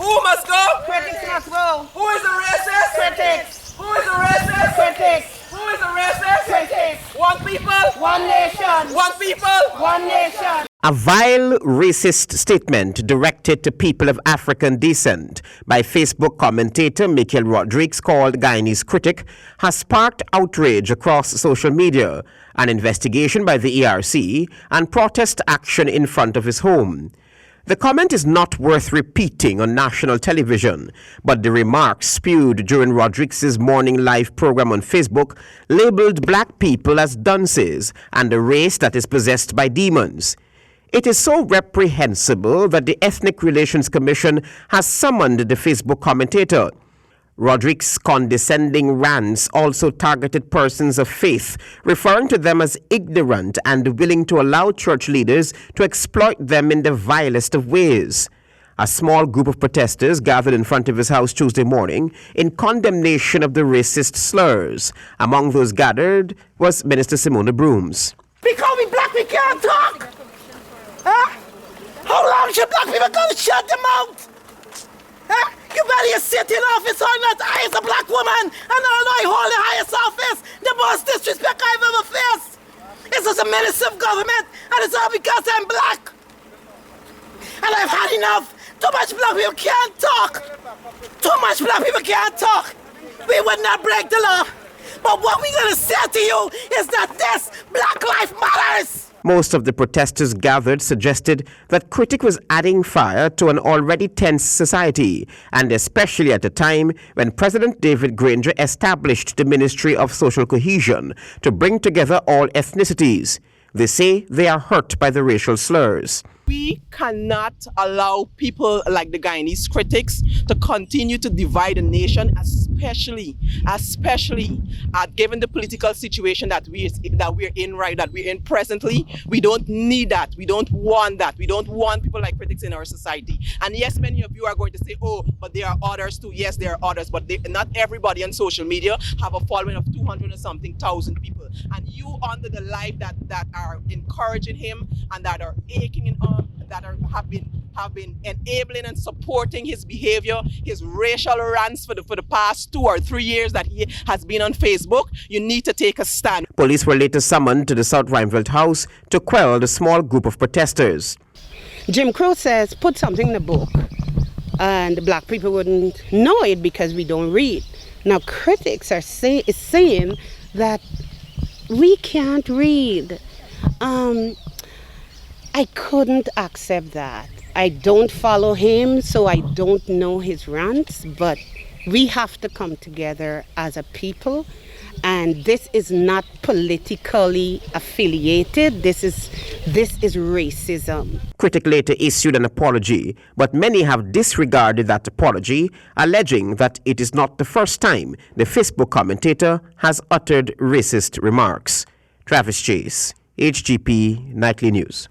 Who must go? Critics must go. Who is the racist? Critics. Who is the racist? Critics. Who is the racist? Critics. One people. One nation. One people. One nation. A vile, racist statement directed to people of African descent by Facebook commentator Michael Rodriguez, called Guyanese Critic, has sparked outrage across social media, an investigation by the ERC, and protest action in front of his home. The comment is not worth repeating on national television, but the remarks spewed during Rodriguez's morning live program on Facebook labeled black people as dunces and a race that is possessed by demons. It is so reprehensible that the Ethnic Relations Commission has summoned the Facebook commentator. Rodriguez's condescending rants also targeted persons of faith, referring to them as ignorant and willing to allow church leaders to exploit them in the vilest of ways. A small group of protesters gathered in front of his house Tuesday morning in condemnation of the racist slurs. Among those gathered was Minister Simona Brooms. Because we black, we can't talk. Huh? How long should black people go to shut them out? Huh? You better sit in office or not. I as a black woman, and although I hold the highest office, the most disrespect I've ever faced. It's just a minister of government, and it's all because I'm black. And I've had enough. Too much black people can't talk. Too much black people can't talk. We would not break the law. But what we're going to say to you is that this black life matters. Most of the protesters gathered suggested that Critic was adding fire to an already tense society, and especially at a time when President David Granger established the Ministry of Social Cohesion to bring together all ethnicities. They say they are hurt by the racial slurs. We cannot allow people like the Guyanese critics to continue to divide the nation, especially given the political situation that we're in presently. We don't need that. We don't want that. We don't want people like critics in our society. And yes, many of you are going to say, oh, but there are others too. Yes, there are others, but not everybody on social media have a following of 200 and something thousand people. And you under the life that are encouraging him and that are aching in arms, that have been enabling and supporting his behavior, his racial rants for the past 2 or 3 years that he has been on Facebook. You need to take a stand. Police were later summoned to the South Rhineville house to quell the small group of protesters. Jim Crow says, put something in the book, and the black people wouldn't know it because we don't read. Now critics are saying that we can't read. I couldn't accept that. I don't follow him, so I don't know his rants, but we have to come together as a people, and this is not politically affiliated. This is racism. Critic later issued an apology, but many have disregarded that apology, alleging that it is not the first time the Facebook commentator has uttered racist remarks. Travis Chase, HGP Nightly News.